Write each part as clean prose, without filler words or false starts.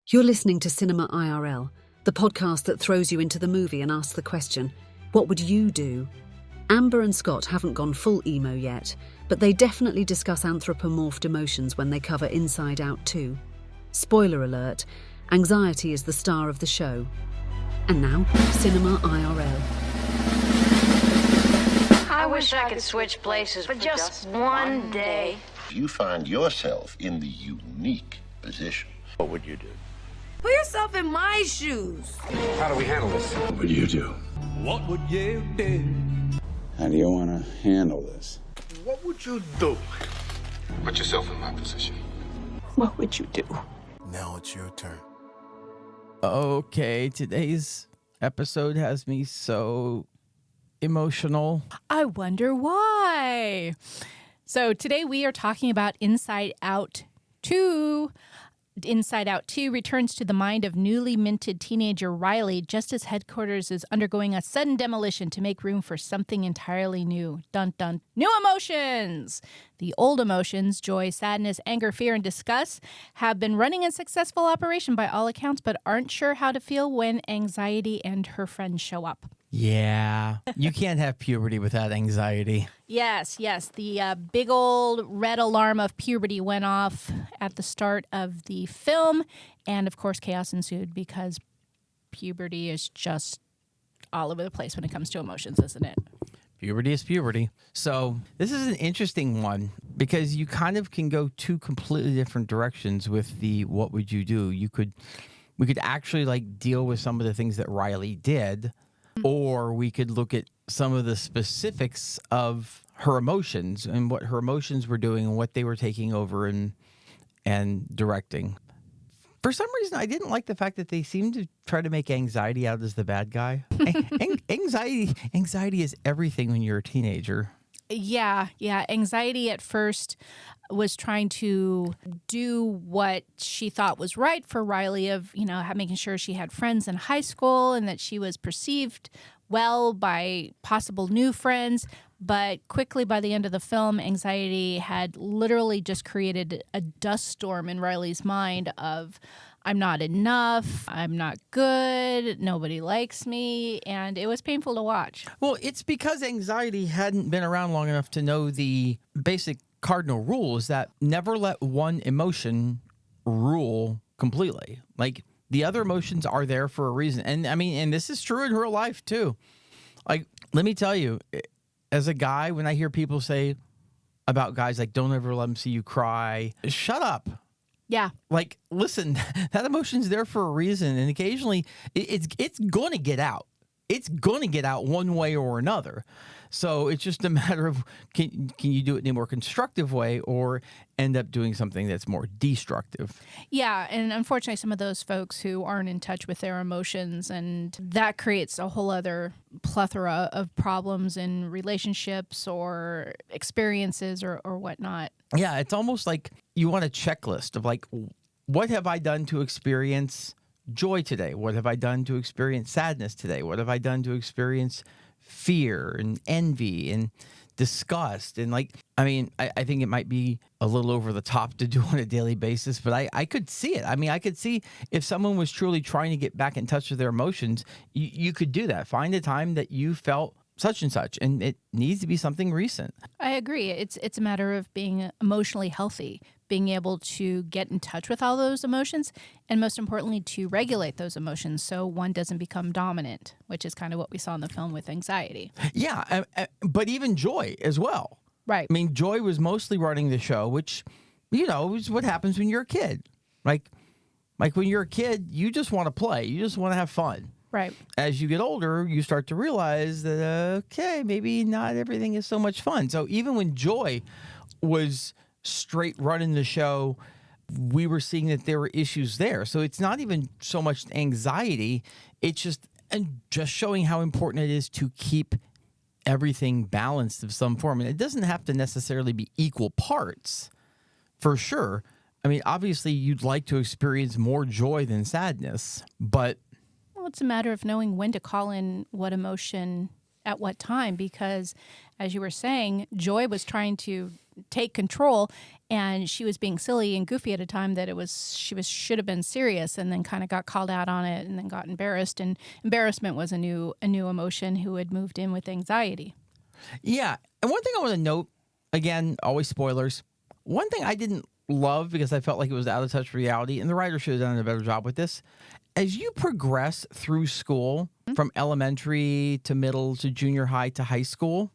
You're listening to Cinema IRL, the podcast that throws you into the movie and asks the question, what would you do? Amber and Scott haven't gone full emo yet, but they definitely discuss anthropomorphed emotions when they cover Inside Out 2. Spoiler alert, anxiety is the star of the show. And now, Cinema IRL. I wish I could switch places for just one day. You find yourself in the unique position. What would you do? Put yourself in my shoes. How do we handle this? What would you do? What would you do? How do you want to handle this? What would you do? Put yourself in my position. What would you do? Now it's your turn. Okay, today's episode has me so emotional. I wonder why. So today we are talking about Inside Out 2. Inside Out 2 returns to the mind of newly minted teenager Riley just as headquarters is undergoing a sudden demolition to make room for something entirely new. Dun dun. New emotions! The old emotions, joy, sadness, anger, fear, and disgust, have been running in successful operation by all accounts, but aren't sure how to feel when anxiety and her friends show up. Yeah, you can't have puberty without anxiety. Yes. The big old red alarm of puberty went off at the start of the film. And, of course, chaos ensued because puberty is just all over the place when it comes to emotions, isn't it? Puberty is puberty. So this is an interesting one because you kind of can go two completely different directions with the what would you do. We could actually like deal with some of the things that Riley did, or we could look at some of the specifics of her emotions and what her emotions were doing and what they were taking over and directing. For some reason, I didn't like the fact that they seemed to try to make anxiety out as the bad guy. Anxiety is everything when you're a teenager. Yeah. Anxiety at first was trying to do what she thought was right for Riley of, making sure she had friends in high school and that she was perceived well by possible new friends. But quickly by the end of the film, anxiety had literally just created a dust storm in Riley's mind of, I'm not enough, I'm not good, nobody likes me, and it was painful to watch. Well, it's because anxiety hadn't been around long enough to know the basic cardinal rule is that never let one emotion rule completely. Like, the other emotions are there for a reason. And this is true in real life, too. Like, let me tell you, as a guy, when I hear people say about guys like, don't ever let them see you cry, shut up. Yeah. Like, listen, that emotion's there for a reason. And occasionally it's going to get out. It's going to get out one way or another. So it's just a matter of can you do it in a more constructive way or end up doing something that's more destructive? Yeah, and unfortunately some of those folks who aren't in touch with their emotions, and that creates a whole other plethora of problems in relationships or experiences or whatnot. Yeah, it's almost like you want a checklist of like, what have I done to experience joy today? What have I done to experience sadness today? What have I done to experience fear and envy and disgust? And I think it might be a little over the top to do on a daily basis, but I could see it. I could see if someone was truly trying to get back in touch with their emotions, you could do that. Find a time that you felt such and such, and it needs to be something recent. I agree. It's a matter of being emotionally healthy, being able to get in touch with all those emotions, and most importantly, to regulate those emotions so one doesn't become dominant, which is kind of what we saw in the film with anxiety. Yeah, but even joy as well. Right. Joy was mostly running the show, which, is what happens when you're a kid. Like when you're a kid, you just want to play. You just want to have fun. Right. As you get older, you start to realize that, okay, maybe not everything is so much fun. So even when Joy was straight running the show, we were seeing that there were issues there. So it's not even so much anxiety. It's just showing how important it is to keep everything balanced of some form. And it doesn't have to necessarily be equal parts, for sure. Obviously, you'd like to experience more joy than sadness, but it's a matter of knowing when to call in what emotion at what time, because as you were saying, Joy was trying to take control, and she was being silly and goofy at a time that should have been serious, and then kind of got called out on it, and then got embarrassed. And embarrassment was a new emotion who had moved in with anxiety. Yeah, and one thing I want to note, again, always spoilers. One thing I didn't love because I felt like it was out of touch with reality, and the writer should have done a better job with this. As you progress through school, from elementary to middle to junior high to high school,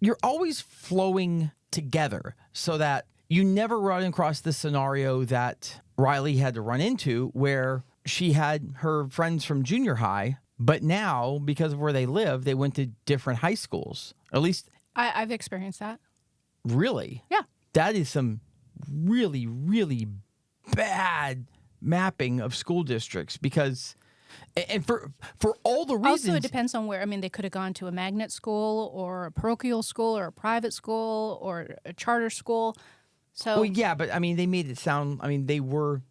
you're always flowing together so that you never run across the scenario that Riley had to run into where she had her friends from junior high, but now, because of where they live, they went to different high schools. At least I've experienced that. Really? Yeah. That is some really, really bad mapping of school districts because, and for all the reasons. Also, it depends on where. I mean, they could have gone to a magnet school or a parochial school or a private school or a charter school. So, well, yeah, but I mean, they made it sound. I mean, they were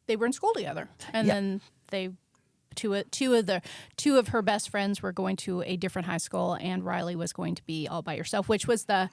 in school together, and Yeah. then they. Two of her best friends were going to a different high school, and Riley was going to be all by herself, which was the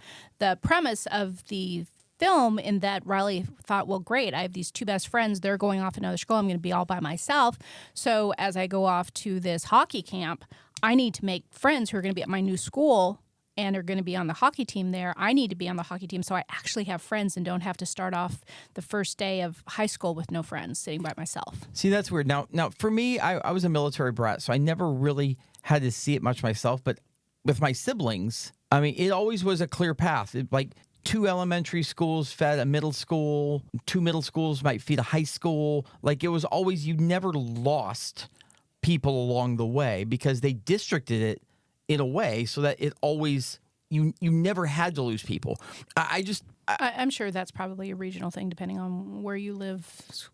premise of the film. In that Riley thought, well, great, I have these two best friends. They're going off another school. I'm going to be all by myself. So as I go off to this hockey camp, I need to make friends who are going to be at my new school and are going to be on the hockey team there. I need to be on the hockey team so I actually have friends and don't have to start off the first day of high school with no friends, sitting by myself. See, that's weird. Now for me, I was a military brat, so I never really had to see it much myself. But with my siblings, I mean, it always was a clear path. Like 2 elementary schools fed a middle school, 2 middle schools might feed a high school. Like it was always, you never lost people along the way because they districted it in a way so that it always, you never had to lose people. I'm sure that's probably a regional thing, depending on where you live.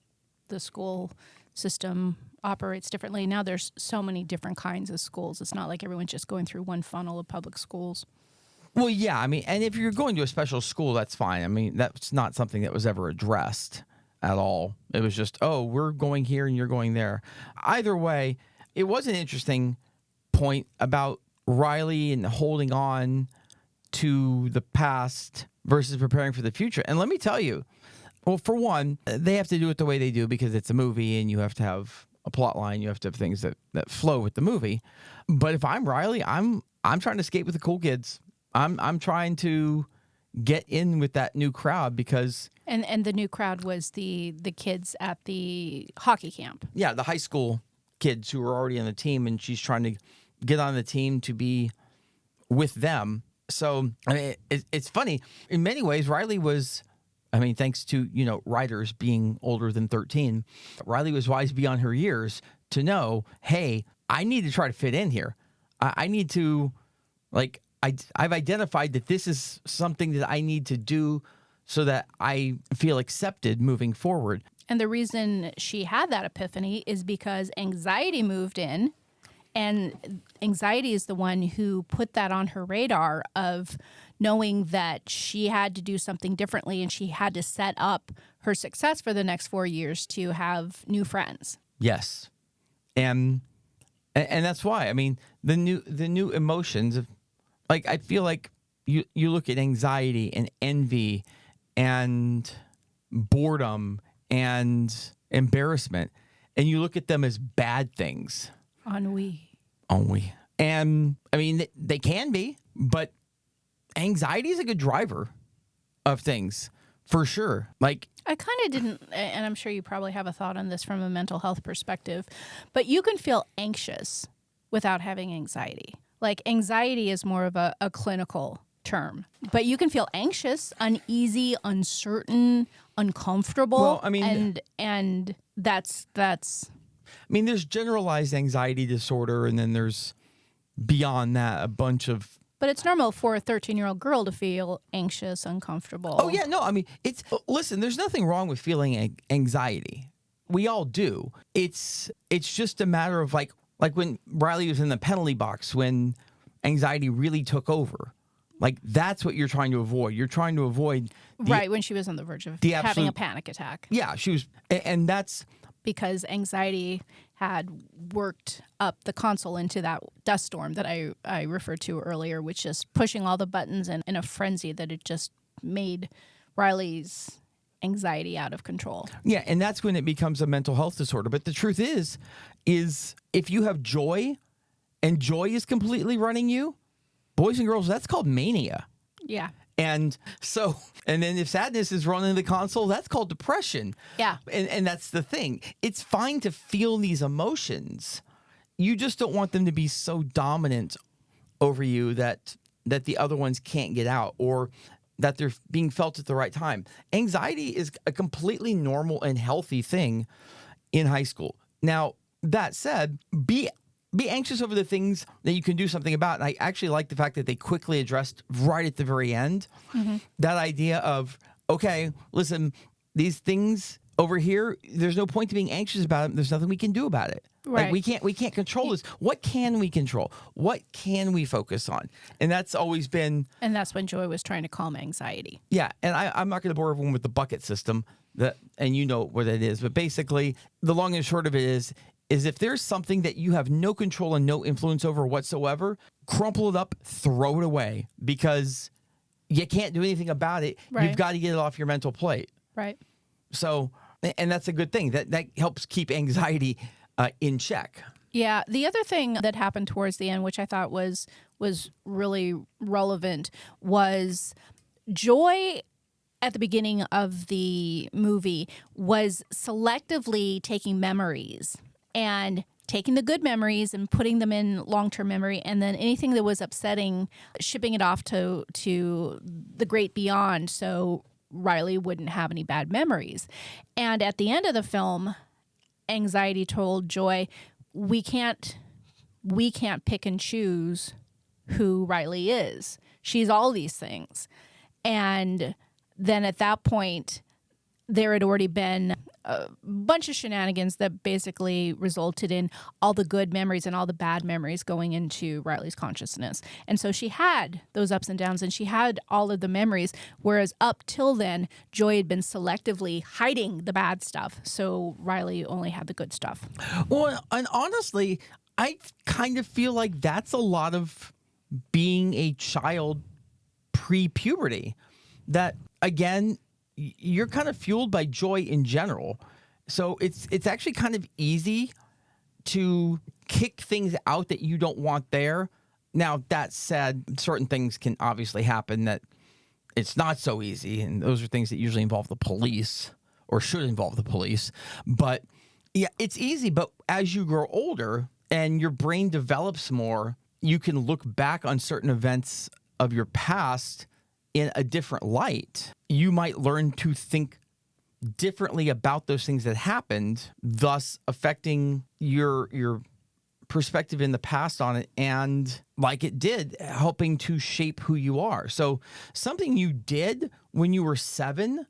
The school system operates differently. Now there's so many different kinds of schools. It's not like everyone's just going through one funnel of public schools. Well, yeah, I mean, and if you're going to a special school, that's fine. I mean, that's not something that was ever addressed at all. It was just, oh, we're going here and you're going there. Either way, it was an interesting point about Riley and holding on to the past versus preparing for the future. And let me tell you, well, for one, they have to do it the way they do because it's a movie and you have to have a plot line. You have to have things that flow with the movie. But if I'm Riley, I'm trying to skate with the cool kids. I'm trying to get in with that new crowd because... And the new crowd was the kids at the hockey camp. Yeah, the high school kids who were already on the team, and she's trying to get on the team to be with them. So, I mean, it's funny. In many ways, Riley was, I mean, thanks to, writers being older than 13, Riley was wise beyond her years to know, hey, I need to try to fit in here. I need to, like, I've identified that this is something that I need to do so that I feel accepted moving forward. And the reason she had that epiphany is because anxiety moved in, and anxiety is the one who put that on her radar of knowing that she had to do something differently and she had to set up her success for the next 4 years to have new friends. Yes. And that's why, I mean, the new emotions of, like, I feel like you look at anxiety and envy and boredom and embarrassment, and you look at them as bad things. Ennui. And, I mean, they can be, but anxiety is a good driver of things, for sure. Like, I kind of didn't, and I'm sure you probably have a thought on this from a mental health perspective, but you can feel anxious without having anxiety. Like, anxiety is more of a clinical term, but you can feel anxious, uneasy, uncertain, uncomfortable. Well, I mean, and that's. I mean, there's generalized anxiety disorder, and then there's beyond that a bunch of. But it's normal for a 13-year-old girl to feel anxious, uncomfortable. Oh yeah, no, I mean, listen. There's nothing wrong with feeling anxiety. We all do. It's just a matter of like when Riley was in the penalty box when anxiety really took over. Like, that's what you're trying to avoid. You're trying to avoid right when she was on the verge of having a panic attack. Yeah, she was, and that's because anxiety had worked up the console into that dust storm that I referred to earlier, which is pushing all the buttons in a frenzy that it just made Riley's anxiety out of control. Yeah, and that's when it becomes a mental health disorder. But the truth is if you have joy and joy is completely running you, boys and girls, that's called mania. Yeah. And then if sadness is running the console, that's called depression. Yeah. And that's the thing. It's fine to feel these emotions. You just don't want them to be so dominant over you that the other ones can't get out, or that they're being felt at the right time. Anxiety is a completely normal and healthy thing in high school. Now, that said, be anxious over the things that you can do something about. And I actually like the fact that they quickly addressed right at the very end that idea of, okay, listen, these things over here, there's no point to being anxious about them. There's nothing we can do about it. Right. Like we can't control this. What can we control? What can we focus on? And that's always been. And that's when Joy was trying to calm anxiety. Yeah, and I'm not going to bore everyone with the bucket system and you know what it is. But basically, the long and short of it is if there's something that you have no control and no influence over whatsoever, crumple it up, throw it away, because you can't do anything about it. Right. You've got to get it off your mental plate. Right. So, and that's a good thing. That helps keep anxiety in check. Yeah. The other thing that happened towards the end, which I thought was really relevant, was Joy at the beginning of the movie was selectively taking memories and taking the good memories and putting them in long-term memory, and then anything that was upsetting, shipping it off to the great beyond, so Riley wouldn't have any bad memories. And at the end of the film, anxiety told Joy, we can't pick and choose who Riley is. She's all these things. And then at that point, there had already been a bunch of shenanigans that basically resulted in all the good memories and all the bad memories going into Riley's consciousness. And so she had those ups and downs, and she had all of the memories, whereas up till then, Joy had been selectively hiding the bad stuff. So Riley only had the good stuff. Well, and honestly, I kind of feel like that's a lot of being a child pre-puberty. That, again, you're kind of fueled by joy in general. So it's actually kind of easy to kick things out that you don't want there. Now, that said, certain things can obviously happen that it's not so easy. And those are things that usually involve the police, or should involve the police. But yeah, it's easy. But as you grow older and your brain develops more, you can look back on certain events of your past in a different light. You might learn to think differently about those things that happened, thus affecting your perspective in the past on it, and like it did, helping to shape who you are. So something you did when you were 7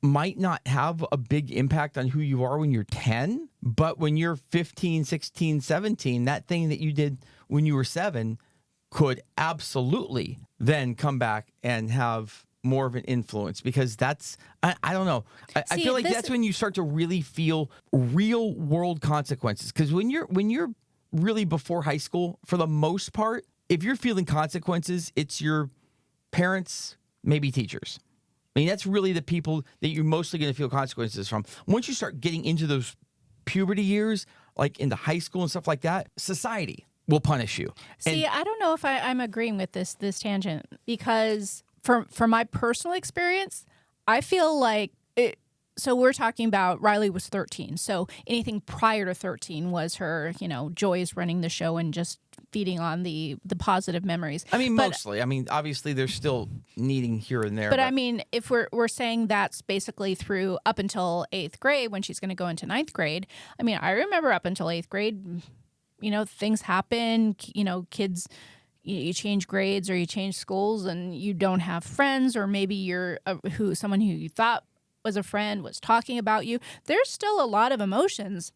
might not have a big impact on who you are when you're 10, but when you're 15, 16, 17, that thing that you did when you were 7 could absolutely then come back and have more of an influence, because that's, I don't know. I feel like that's when you start to really feel real world consequences. Because when you're really before high school, for the most part, if you're feeling consequences, it's your parents, maybe teachers. I mean, that's really the people that you're mostly going to feel consequences from. Once you start getting into those puberty years, like into high school and stuff like that, society will punish you. See, I don't know if I'm agreeing with this tangent, because from my personal experience, I feel like it. So we're talking about Riley was 13. So anything prior to 13 was her, Joy's running the show and just feeding on the positive memories. I mean, mostly. I mean, obviously there's still needing here and there. But I mean, if we're saying that's basically through up until 8th grade, when she's going to go into 9th grade. I mean, I remember up until 8th grade, things happen, kids, you change grades or you change schools and you don't have friends, or maybe you're someone who you thought was a friend was talking about you. There's still a lot of emotions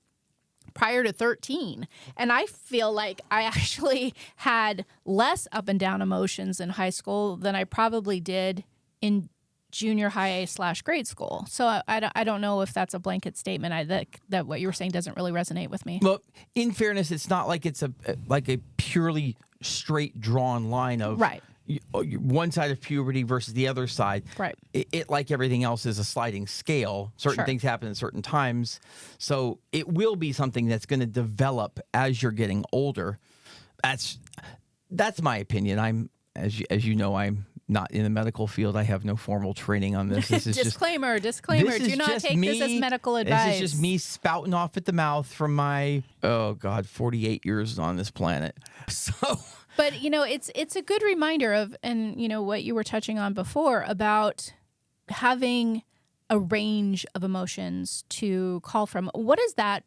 prior to 13. And I feel like I actually had less up and down emotions in high school than I probably did in junior high / grade school. So I don't know if that's a blanket statement. That what you were saying doesn't really resonate with me. Well, in fairness, it's not like it's a purely straight drawn line of Right. One side of puberty versus the other side. Right. It like everything else is a sliding scale. Certain Sure. things happen at certain times. So it will be something that's going to develop as you're getting older. That's my opinion. I'm as you know, I'm not in the medical field. I have no formal training on this. This is disclaimer. This Do is not just take this as medical advice. This is just me spouting off at the mouth from my 48 years on this planet. So, but it's a good reminder of, and what you were touching on before about having a range of emotions to call from. What is that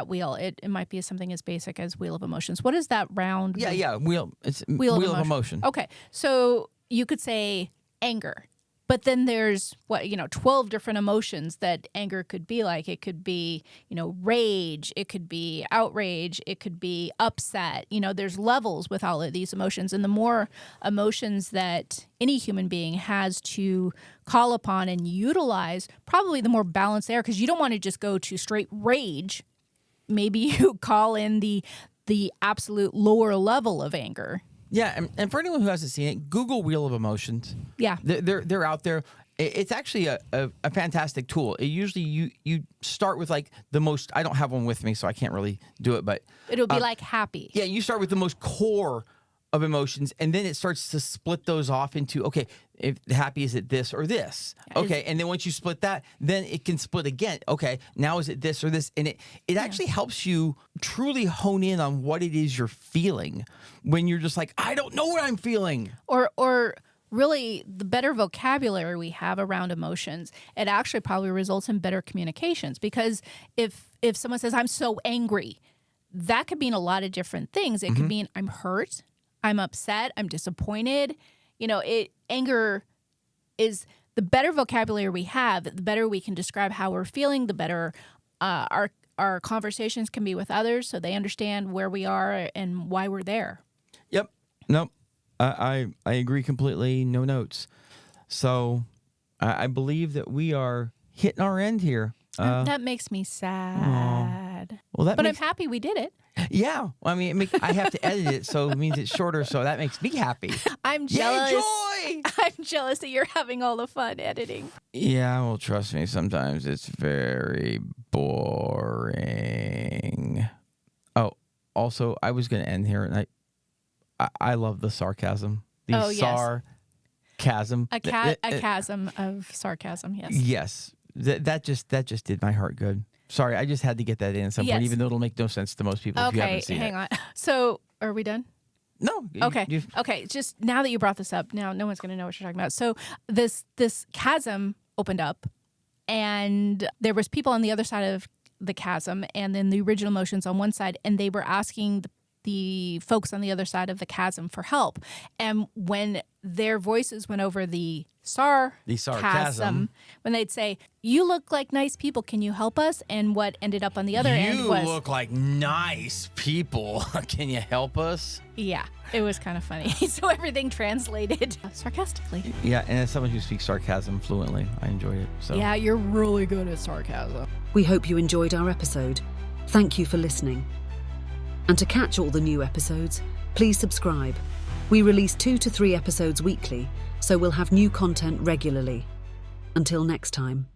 wheel? It might be something as basic as wheel of emotions. What is that round? Yeah, wheel. It's wheel of emotion. Okay, so you could say anger, but then there's 12 different emotions that anger could be like. It could be rage, it could be outrage, it could be upset. There's levels with all of these emotions, and the more emotions that any human being has to call upon and utilize, probably the more balanced they are, because you don't want to just go to straight rage. Maybe you call in the absolute lower level of anger. Yeah, and for anyone who hasn't seen it, Google Wheel of Emotions. Yeah. They're out there. It's actually a fantastic tool. It usually you start with like the most. I don't have one with me, so I can't really do it. But it'll be like happy. Yeah, you start with the most core of emotions, and then it starts to split those off into, okay, if happy, is it this or this? Okay, and then once you split that, then it can split again. Okay, now is it this or this? And it actually helps you truly hone in on what it is you're feeling when you're just like, I don't know what I'm feeling. Or really, the better vocabulary we have around emotions, it actually probably results in better communications. Because if someone says, I'm so angry, that could mean a lot of different things. It could mean I'm hurt, I'm upset, I'm disappointed. Anger is the better vocabulary we have, the better we can describe how we're feeling, the better our conversations can be with others, so they understand where we are and why we're there. Yep. Nope. I agree completely. No notes. So I believe that we are hitting our end here. That makes me sad. Well, I'm happy we did it. Yeah. I mean, I have to edit it, so it means it's shorter, so that makes me happy. I'm jealous. Yay, joy! I'm jealous that you're having all the fun editing. Yeah, well, trust me, sometimes it's very boring. Oh, also, I was going to end here, and I love the sarcasm. Sarcasm. A chasm of sarcasm, yes. Yes. That just did my heart good. Sorry, I just had to get that in at some point, even though it'll make no sense to most people if you haven't seen it. Okay, hang on. So, are we done? No. Okay. Just now that you brought this up, now no one's going to know what you're talking about. So this chasm opened up, and there was people on the other side of the chasm, and then the original emotions on one side, and they were asking the folks on the other side of the chasm for help. And when their voices went over the sarcasm, when they'd say, "You look like nice people, can you help us?" And what ended up on the other end was, "You look like nice people, can you help us?" Yeah, it was kind of funny. So everything translated sarcastically. Yeah, and as someone who speaks sarcasm fluently, I enjoyed it. So yeah, you're really good at sarcasm. We hope you enjoyed our episode. Thank you for listening. And to catch all the new episodes, please subscribe. We release 2 to 3 episodes weekly, so we'll have new content regularly. Until next time.